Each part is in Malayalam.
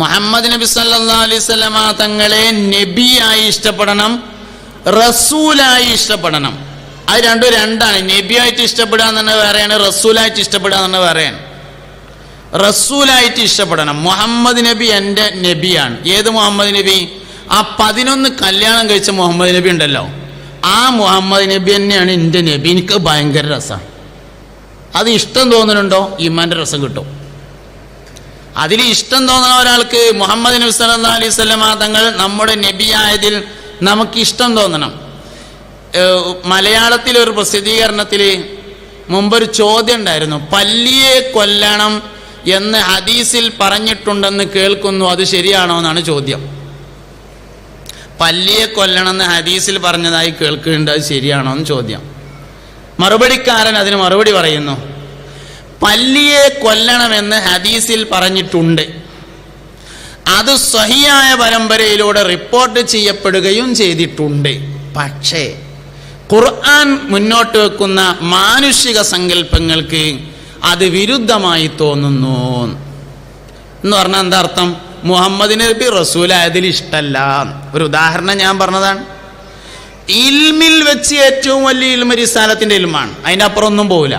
മുഹമ്മദ് നബി സല്ലല്ലാഹു അലൈഹി വസല്ലമ തങ്ങളെ നബിയായി ഇഷ്ടപ്പെടണം, റസൂലായി ഇഷ്ടപ്പെടണം. അത് രണ്ടും രണ്ടാണ്. നബിയായിട്ട് ഇഷ്ടപ്പെടുക എന്നുള്ളത് വേറെയാണ്, റസൂലായിട്ട് ഇഷ്ടപ്പെടുക എന്നുള്ളത് വേറെയാണ്. റസൂലായിട്ട് ഇഷ്ടപ്പെടണം. മുഹമ്മദ് നബി എൻ്റെ നബിയാണ്. ഏത് മുഹമ്മദ് നബി? ആ 11 കല്യാണം കഴിച്ച മുഹമ്മദ് നബി ഉണ്ടല്ലോ, ആ മുഹമ്മദ് നബി തന്നെയാണ് എൻ്റെ നബി. എനിക്ക് ഭയങ്കര രസമാണ്. അത് ഇഷ്ടം തോന്നുന്നുണ്ടോ, ഈമാൻ്റെ രസം കിട്ടും. അതിൽ ഇഷ്ടം തോന്നുന്ന ഒരാൾക്ക് മുഹമ്മദ് നബി സല്ലല്ലാഹു അലൈഹി വസല്ലമ തങ്ങൾ നമ്മുടെ നബിയായതിൽ നമുക്ക് ഇഷ്ടം തോന്നണം. മലയാളത്തിൽ ഒരു പ്രസിദ്ധീകരണത്തിൽ മുമ്പൊരു ചോദ്യം ഉണ്ടായിരുന്നു, പല്ലിയെ കൊല്ലണം എന്ന് ഹദീസിൽ പറഞ്ഞിട്ടുണ്ടെന്ന് കേൾക്കുന്നു, അത് ശരിയാണോ എന്നാണ് ചോദ്യം. പല്ലിയെ കൊല്ലണമെന്ന് ഹദീസിൽ പറഞ്ഞതായി കേൾക്കുന്നുണ്ട്, അത് ശരിയാണോ എന്ന് ചോദ്യം. മറുപടിക്കാരൻ അതിന് മറുപടി പറയുന്നു, പല്ലിയെ കൊല്ലണമെന്ന് ഹദീസിൽ പറഞ്ഞിട്ടുണ്ട്, അത് സ്വഹിയായ പരമ്പരയിലൂടെ റിപ്പോർട്ട് ചെയ്യപ്പെടുകയും ചെയ്തിട്ടുണ്ട്. പക്ഷേ ഖുർആൻ മുന്നോട്ട് വെക്കുന്ന മാനുഷിക സങ്കല്പങ്ങൾക്ക് അത് വിരുദ്ധമായി തോന്നുന്നു എന്ന് പറഞ്ഞാൽ എന്താ അർത്ഥം? മുഹമ്മദ് നബി റസൂലായതിൽ ഇഷ്ടമല്ല. ഒരു ഉദാഹരണം ഞാൻ പറഞ്ഞതാണ്. ഇൽമിൽ വെച്ച് ഏറ്റവും വലിയ ഇൽമ റിസാലത്തിന്റെ ഇൽമാണ്, അതിൻ്റെ അപ്പുറം ഒന്നും പോവില്ല.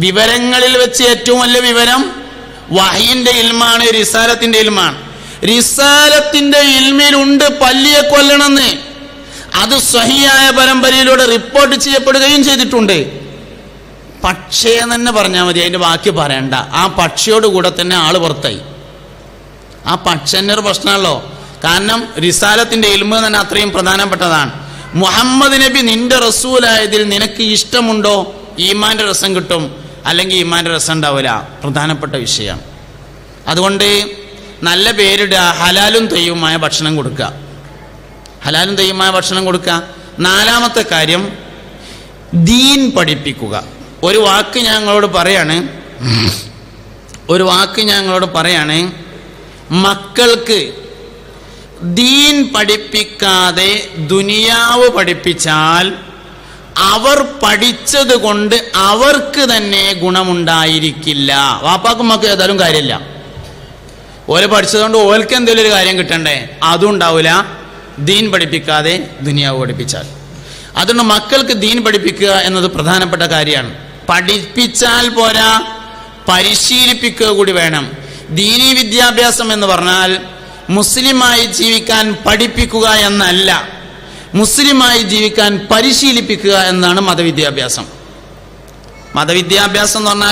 വിവരങ്ങളിൽ വെച്ച് ഏറ്റവും വലിയ വിവരം വഹയിന്റെ ഇൽമാണ്, റിസാലത്തിന്റെ ഇൽമാണ്. റിസാലത്തിന്റെ ഇൽമിലുണ്ട് പല്ലിയെ കൊല്ലണമെന്ന്, അത് സ്വഹിയായ പരമ്പരയിലൂടെ റിപ്പോർട്ട് ചെയ്യപ്പെടുകയും ചെയ്തിട്ടുണ്ട്. പക്ഷേ തന്നെ പറഞ്ഞാൽ മതി, അതിന്റെ ബാക്കി പറയണ്ട. ആ പക്ഷിയോട് കൂടെ തന്നെ ആള് പുറത്തായി. ആ പക്ഷന്റെ ഒരു പ്രശ്നമല്ലോ. കാരണം റിസാലത്തിന്റെ ഇൽമ് തന്നെ അത്രയും പ്രധാനപ്പെട്ടതാണ്. മുഹമ്മദ് നബി നിന്റെ റസൂലായതിൽ നിനക്ക് ഇഷ്ടമുണ്ടോ? ഈമാന്റെ രസം കിട്ടും, അല്ലെങ്കിൽ ഈമാന്റെ രസം ഉണ്ടാവില്ല. പ്രധാനപ്പെട്ട വിഷയം. അതുകൊണ്ട് നല്ല പേരിടുക, ഹലാലും തയ്യുമായ ഭക്ഷണം കൊടുക്കുക. ഹലാലും തയ്യുമായ ഭക്ഷണം കൊടുക്കുക. 4ാമത്തെ കാര്യം, ദീൻ പഠിപ്പിക്കുക. ഒരു വാക്ക് ഞങ്ങളോട് പറയാണ്, മക്കൾക്ക് ദീൻ പഠിപ്പിക്കാതെ ദുനിയാവ് പഠിപ്പിച്ചാൽ അവർ പഠിച്ചത് കൊണ്ട് അവർക്ക് തന്നെ ഗുണമുണ്ടായിരിക്കില്ല. വാപ്പാക്കും മക്കും ഏതായാലും കാര്യമില്ല. ഓര് പഠിച്ചതുകൊണ്ട് ഓർക്ക് എന്തെങ്കിലും ഒരു കാര്യം കിട്ടണ്ടേ, അതും ഉണ്ടാവില്ല ദീൻ പഠിപ്പിക്കാതെ ദുനിയാവ് പഠിപ്പിച്ചാൽ. അതുകൊണ്ട് മക്കൾക്ക് ദീൻ പഠിപ്പിക്കുക എന്നത് പ്രധാനപ്പെട്ട കാര്യമാണ്. പഠിപ്പിച്ചാൽ പോരാ, പരിശീലിപ്പിക്കുക കൂടി വേണം. ദീനീ വിദ്യാഭ്യാസം എന്ന് പറഞ്ഞാൽ മുസ്ലിമായി ജീവിക്കാൻ പഠിപ്പിക്കുക എന്നല്ല, മുസ്ലിമായി ജീവിക്കാൻ പരിശീലിപ്പിക്കുക എന്നാണ് മതവിദ്യാഭ്യാസം. മതവിദ്യാഭ്യാസം എന്ന് പറഞ്ഞാൽ